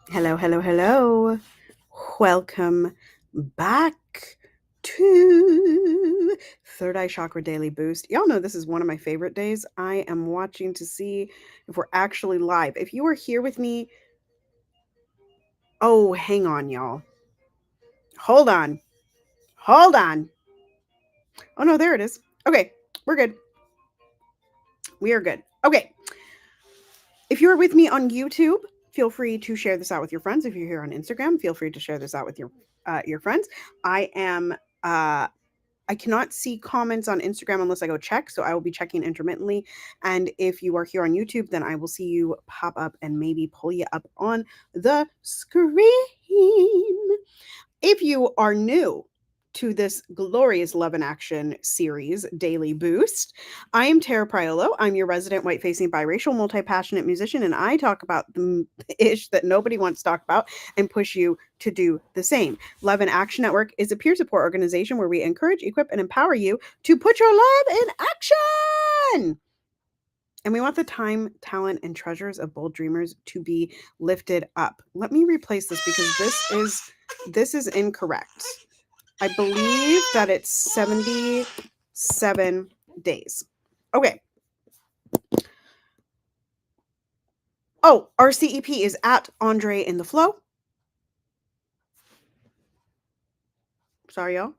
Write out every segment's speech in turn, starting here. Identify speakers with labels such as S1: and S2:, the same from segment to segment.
S1: Hello, hello, hello. Welcome back to Third Eye Chakra Daily Boost. Y'all know this is one of my favorite days. I am watching to see if we're actually live. If you are here with me, oh, hang on, y'all. Hold on. Hold on. Oh, no, there it is. Okay, we're good. We are good. Okay. If you're with me on YouTube, feel free to share this out with your friends. If you're here on Instagram, feel free to share this out with your friends. I am I cannot see comments on Instagram unless I go check, so I will be checking intermittently. And if you are here on YouTube, then I will see you pop up and maybe pull you up on the screen. If you are new to this glorious Love in Action series, Daily Boost, I am Tara Priolo. I'm your resident white-facing biracial multi-passionate musician, and I talk about the ish that nobody wants to talk about and push you to do the same. Love in Action Network is a peer support organization where we encourage, equip, and empower you to put your love in action. And we want the time, talent, and treasures of bold dreamers to be lifted up. Let me replace this because this is incorrect. I believe that it's 77 days. Okay. Oh, our CEP is at Andre in the Flow. Sorry, y'all.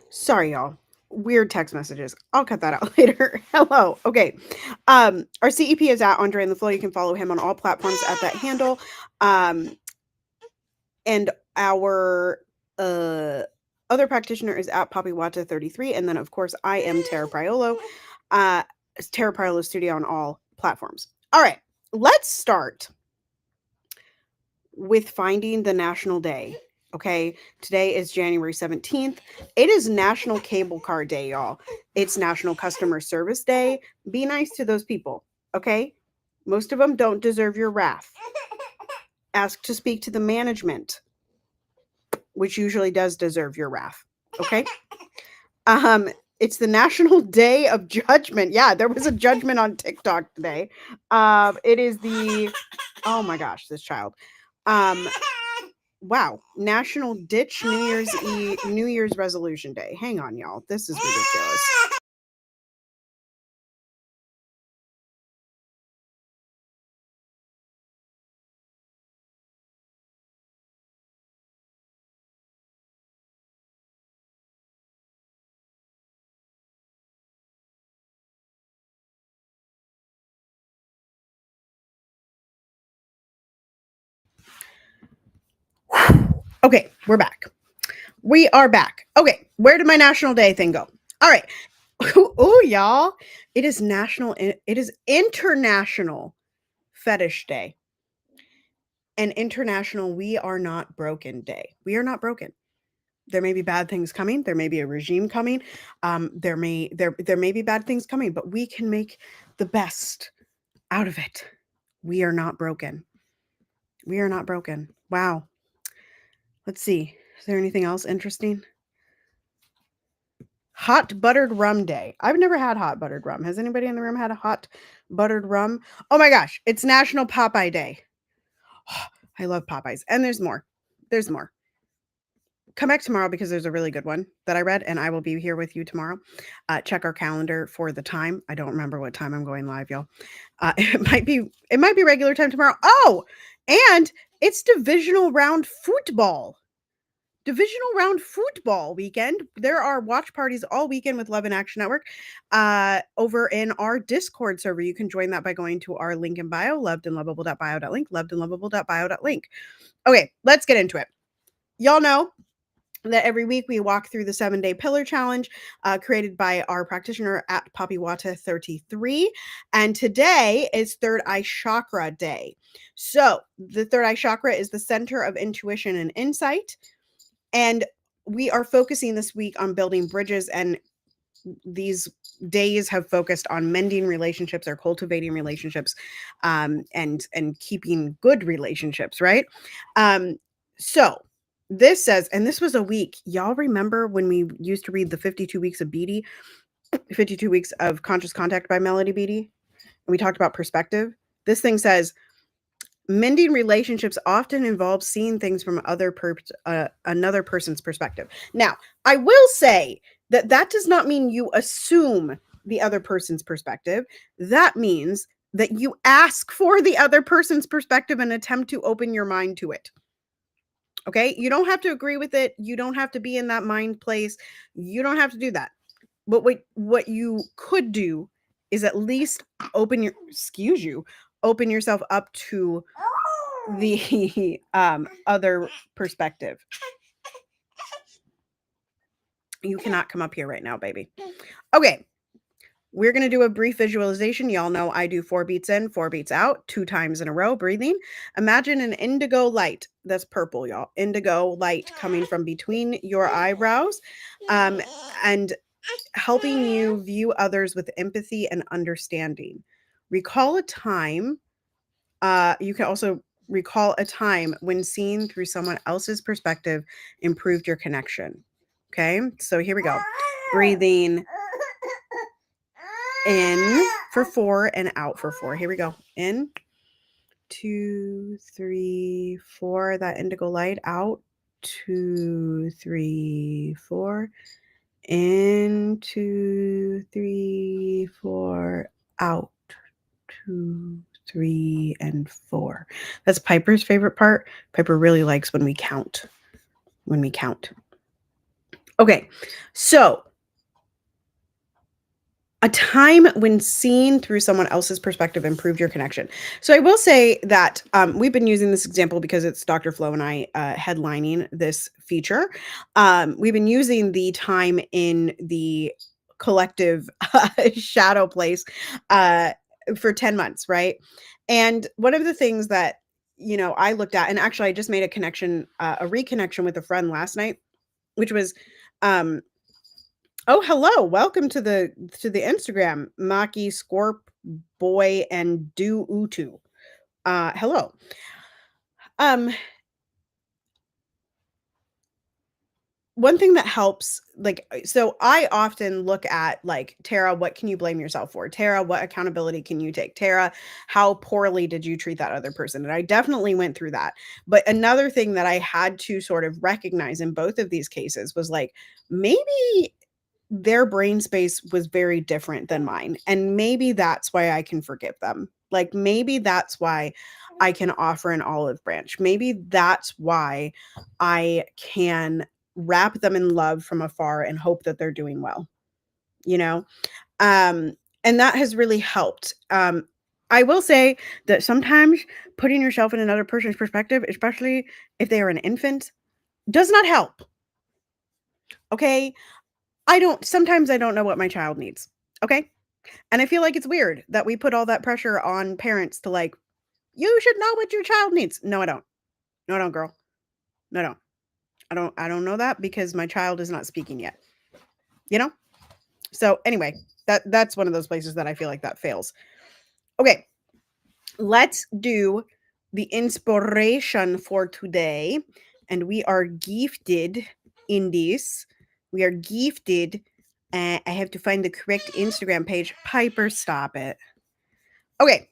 S1: Sorry, y'all. Weird text messages. I'll cut that out later. Hello. Okay. Our CEP is at Andre in the Flow. You can follow him on all platforms at that handle. And our other practitioner is at PWYC 33. And then, of course, I am Tara Priolo. Tara Priolo Studio on all platforms. All right. Let's start with finding the national day. Okay, today is January 17th. It is National Cable Car Day, y'all. It's National Customer Service Day. Be nice to those people, okay? Most of them don't deserve your wrath. Ask to speak to the management, which usually does deserve your wrath, okay? It's the National Day of Judgment. Yeah, there was a judgment on TikTok today. It is the, oh my gosh, this child. Wow, National Ditch New Year's Resolution Day. Hang on, y'all. This is ridiculous. Okay, we're back. We are back. Okay, where did my National Day thing go? All right. Oh, y'all. It is International Fetish Day. And International We Are Not Broken Day. We are not broken. There may be bad things coming. There may be a regime coming. There may be bad things coming, but we can make the best out of it. We are not broken. We are not broken. Wow. Let's see. Is there anything else interesting? Hot buttered rum day. I've never had hot buttered rum. Has anybody in the room had a hot buttered rum? Oh my gosh, it's National Popeye Day. I love Popeyes. And there's more. There's more. Come back tomorrow because there's a really good one that I read, and I will be here with you tomorrow. Check our calendar for the time. I don't remember what time I'm going live, y'all. It might be regular time tomorrow. Oh, and it's divisional round football. Divisional round football weekend. There are watch parties all weekend with Love in Action Network over in our Discord server. You can join that by going to our link in bio, lovedandlovable.bio.link, lovedandlovable.bio.link. Okay, let's get into it. Y'all know that every week we walk through the 7-day pillar challenge created by our practitioner at PWYC 33. And today is Third Eye Chakra Day. So the Third Eye Chakra is the center of intuition and insight. And we are focusing this week on building bridges and these days have focused on mending relationships or cultivating relationships, and keeping good relationships, right? So this says, and this was a week. Y'all remember when we used to read the 52 Weeks of Beatty, 52 Weeks of Conscious Contact by Melody Beatty? And we talked about perspective. This thing says, mending relationships often involves seeing things from another person's perspective. Now, I will say that does not mean you assume the other person's perspective. That means that you ask for the other person's perspective and attempt to open your mind to it. Okay? You don't have to agree with it. You don't have to be in that mind place. You don't have to do that. But what you could do is at least open yourself up to the other perspective. You cannot come up here right now, baby. Okay. We're going to do a brief visualization. Y'all know I do 4 beats in, 4 beats out, 2 times in a row, breathing. Imagine an indigo light. That's purple, y'all. Indigo light coming from between your eyebrows, and helping you view others with empathy and understanding. Recall a time. You can also recall a time when seeing through someone else's perspective improved your connection. Okay, so here we go. Breathing in for 4 and out for 4. Here we go. In, 2, 3, 4. That indigo light. Out, 2, 3, 4. In, 2, 3, 4. Out, 2, 3, and 4. That's Piper's favorite part. Piper really likes when we count. Okay, so a time when seeing through someone else's perspective improved your connection. So I will say that we've been using this example because it's Dr. Flo and I headlining this feature. We've been using the time in the collective shadow place for 10 months, right? And one of the things that, I looked at, and actually I just made a reconnection with a friend last night, which was, oh, hello. Welcome to the Instagram, Maki, Scorp, Boy, and Do Utu. Hello. One thing that helps, so I often look at Tara, what can you blame yourself for? Tara, what accountability can you take? Tara, how poorly did you treat that other person? And I definitely went through that. But another thing that I had to sort of recognize in both of these cases was maybe their brain space was very different than mine. And maybe that's why I can forgive them. Maybe that's why I can offer an olive branch. Maybe that's why I can wrap them in love from afar and hope that they're doing well, and that has really helped. I will say that sometimes putting yourself in another person's perspective, especially if they are an infant, does not help. Okay. Sometimes I don't know what my child needs. Okay. And I feel like it's weird that we put all that pressure on parents to you should know what your child needs. No, I don't. No, I don't, girl. No, I don't. I don't know that because my child is not speaking yet. So anyway, that's one of those places that I feel like that fails. Okay. Let's do the inspiration for today. And we are gifted in this. We are gifted. I have to find the correct Instagram page. Piper, stop it. Okay.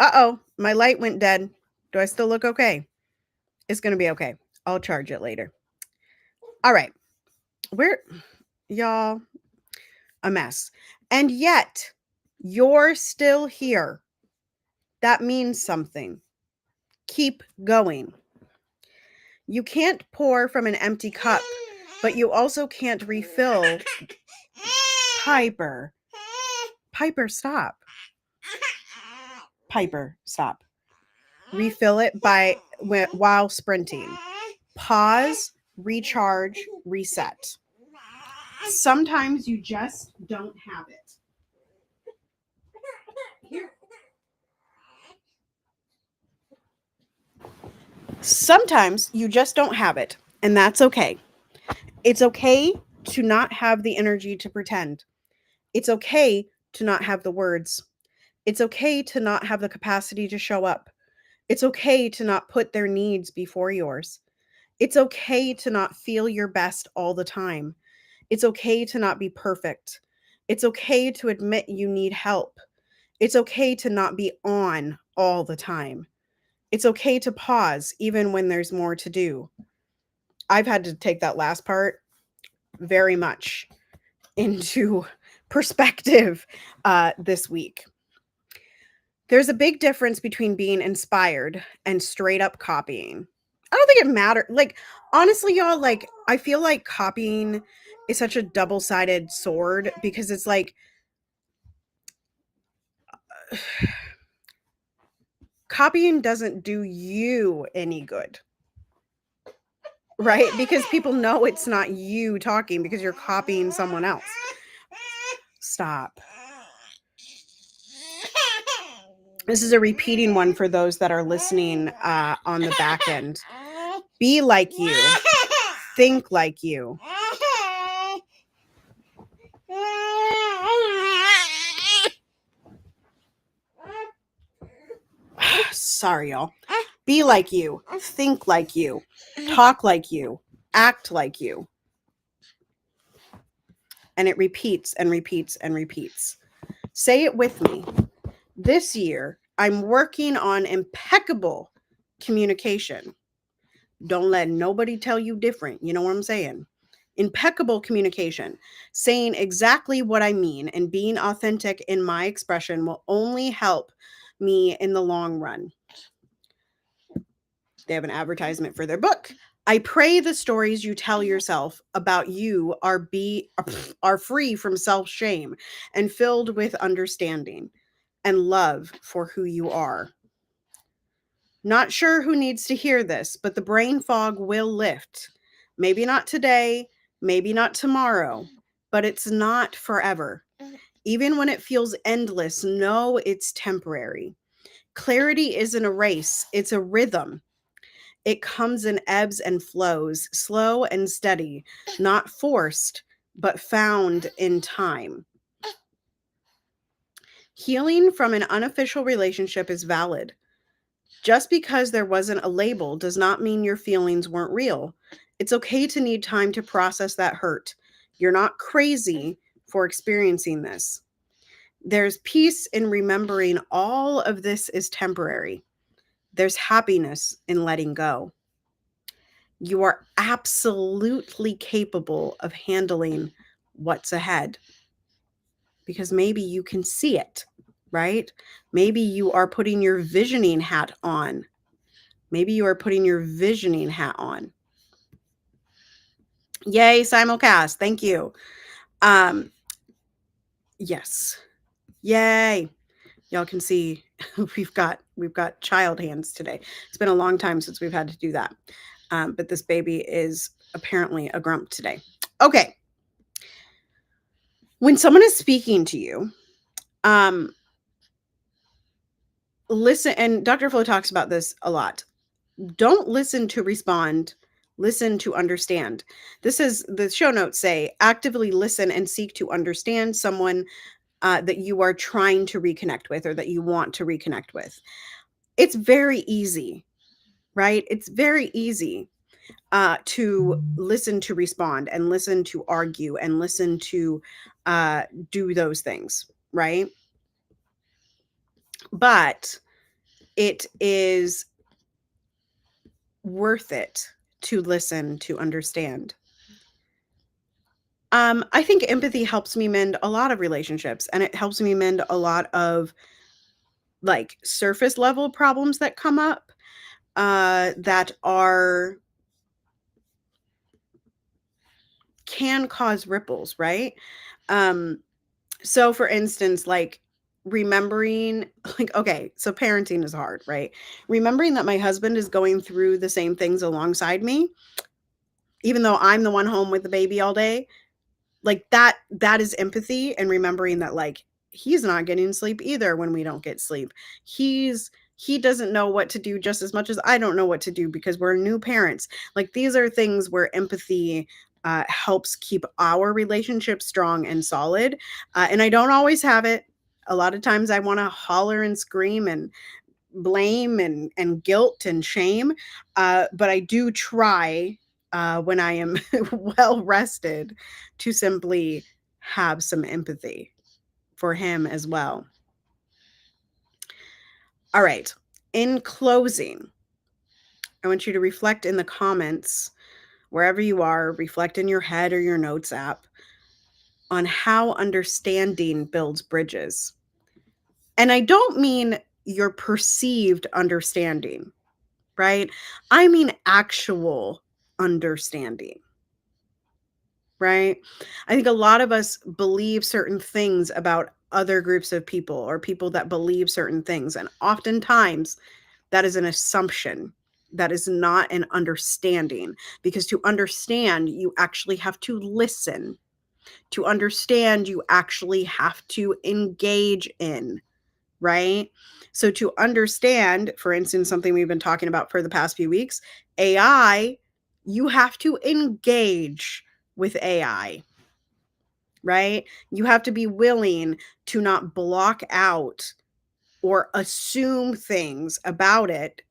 S1: Uh-oh. My light went dead. Do I still look okay? It's going to be okay. I'll charge it later. All right. Y'all, a mess. And yet, you're still here. That means something. Keep going. You can't pour from an empty cup, but you also can't refill. Piper, stop. Piper, stop. Refill it while sprinting. Pause, recharge, reset. Sometimes you just don't have it. Here. Sometimes you just don't have it, and that's okay. It's okay to not have the energy to pretend. It's okay to not have the words. It's okay to not have the capacity to show up. It's okay to not put their needs before yours. It's okay to not feel your best all the time. It's okay to not be perfect. It's okay to admit you need help. It's okay to not be on all the time. It's okay to pause even when there's more to do. I've had to take that last part very much into perspective this week. There's a big difference between being inspired and straight up copying. I don't think it matters. Like, honestly, y'all, like, I feel like copying is such a double-sided sword because it's like, copying doesn't do you any good, right? Because people know it's not you talking because you're copying someone else. Stop. This is a repeating one for those that are listening on the back end. Be like you. Think like you. Sorry, y'all. Be like you. Think like you. Talk like you. Act like you. And it repeats and repeats and repeats. Say it with me. This year, I'm working on impeccable communication. Don't let nobody tell you different. You know what I'm saying? Impeccable communication. Saying exactly what I mean and being authentic in my expression will only help me in the long run. They have an advertisement for their book. I pray the stories you tell yourself about you are free from self-shame and filled with understanding and love for who you are. Not sure who needs to hear this, but the brain fog will lift. Maybe not today, maybe not tomorrow, but it's not forever. Even when it feels endless, know it's temporary. Clarity isn't a race, it's a rhythm. It comes in ebbs and flows, slow and steady, not forced, but found in time. Healing from an unofficial relationship is valid. Just because there wasn't a label does not mean your feelings weren't real. It's okay to need time to process that hurt. You're not crazy for experiencing this. There's peace in remembering all of this is temporary. There's happiness in letting go. You are absolutely capable of handling what's ahead because maybe you can see it, right? Maybe you are putting your visioning hat on. Maybe you are putting your visioning hat on. Yay, simulcast. Thank you. Yes. Yay. Y'all can see we've got child hands today. It's been a long time since we've had to do that. But this baby is apparently a grump today. Okay. When someone is speaking to you, listen, and Dr. Flo talks about this a lot. Don't listen to respond, listen to understand. This is the show notes say actively listen and seek to understand someone that you are trying to reconnect with or that you want to reconnect with. It's very easy, right? It's very easy to listen to respond and listen to argue and listen to do those things, right? But it is worth it to listen to understand. I think empathy helps me mend a lot of relationships, and it helps me mend a lot of like surface level problems that come up that can cause ripples, right? So for instance, like remembering like, okay, so parenting is hard, right? Remembering that my husband is going through the same things alongside me, even though I'm the one home with the baby all day, like that is empathy, and remembering that like he's not getting sleep either when we don't get sleep. He doesn't know what to do just as much as I don't know what to do because we're new parents. Like these are things where empathy helps keep our relationship strong and solid. And I don't always have it. A lot of times I want to holler and scream and blame and guilt and shame. But I do try when I am well rested to simply have some empathy for him as well. All right. In closing, I want you to reflect in the comments, wherever you are, reflect in your head or your notes app on how understanding builds bridges. And I don't mean your perceived understanding, right? I mean actual understanding, right? I think a lot of us believe certain things about other groups of people or people that believe certain things. And oftentimes that is an assumption. That is not an understanding, because to understand, you actually have to listen. To understand, you actually have to engage in, right? So to understand, for instance, something we've been talking about for the past few weeks, AI, you have to engage with AI, right? You have to be willing to not block out or assume things about it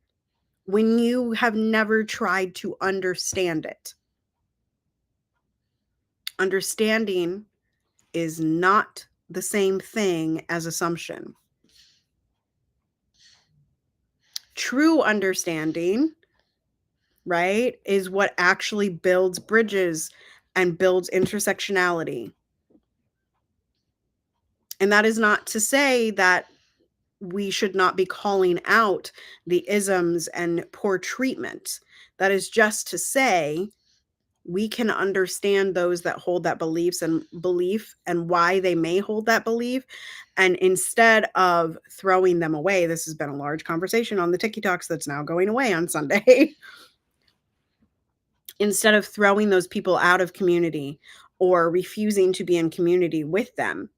S1: when you have never tried to understand it. Understanding is not the same thing as assumption. True understanding, right, is what actually builds bridges and builds intersectionality. And that is not to say that we should not be calling out the isms and poor treatment. That is just to say we can understand those that hold that belief and why they may hold that belief. And instead of throwing them away, this has been a large conversation on the TikToks that's now going away on Sunday. Instead of throwing those people out of community or refusing to be in community with them,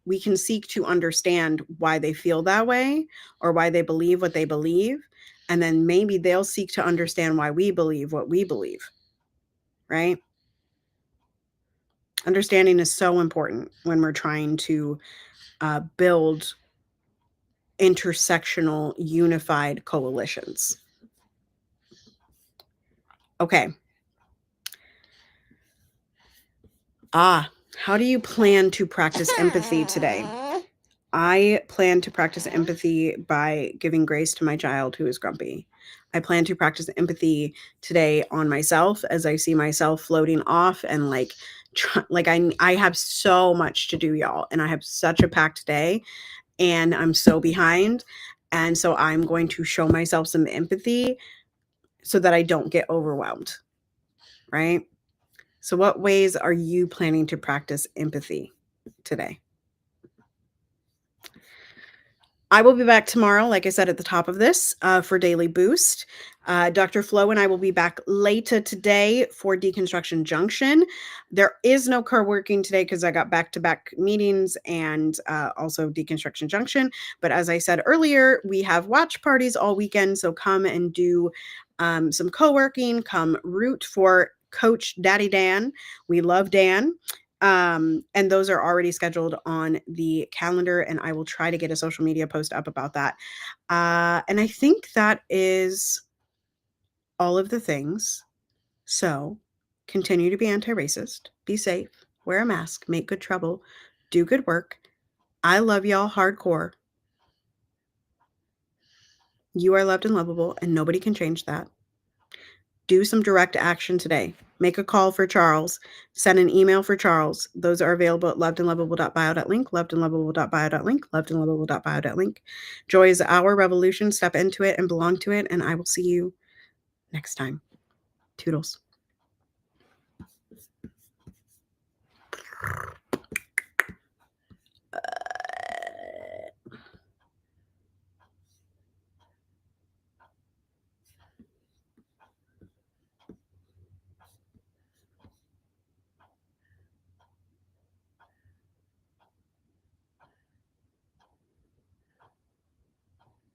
S1: we can seek to understand why they feel that way or why they believe what they believe. And then maybe they'll seek to understand why we believe what we believe, right? Understanding is so important when we're trying to build intersectional unified coalitions. Okay. How do you plan to practice empathy today? I plan to practice empathy by giving grace to my child who is grumpy. I plan to practice empathy today on myself as I see myself floating off and I have so much to do, y'all, and I have such a packed day and I'm so behind. And so I'm going to show myself some empathy so that I don't get overwhelmed, right? So what ways are you planning to practice empathy today? I will be back tomorrow, like I said at the top of this, for Daily Boost. Dr. Flo and I will be back later today for Deconstruction Junction. There is no co-working today because I got back-to-back meetings and also Deconstruction Junction. But as I said earlier, we have watch parties all weekend, so come and do some co-working. Come root for Coach Daddy Dan. We love Dan. And those are already scheduled on the calendar, and I will try to get a social media post up about that. And I think that is all of the things. So continue to be anti-racist, be safe, wear a mask, make good trouble, do good work. I love y'all hardcore. You are loved and lovable, and nobody can change that. Do some direct action today. Make a call for Charles. Send an email for Charles. Those are available at lovedandlovable.bio.link, lovedandlovable.bio.link, lovedandlovable.bio.link. Joy is our revolution. Step into it and belong to it, and I will see you next time. Toodles.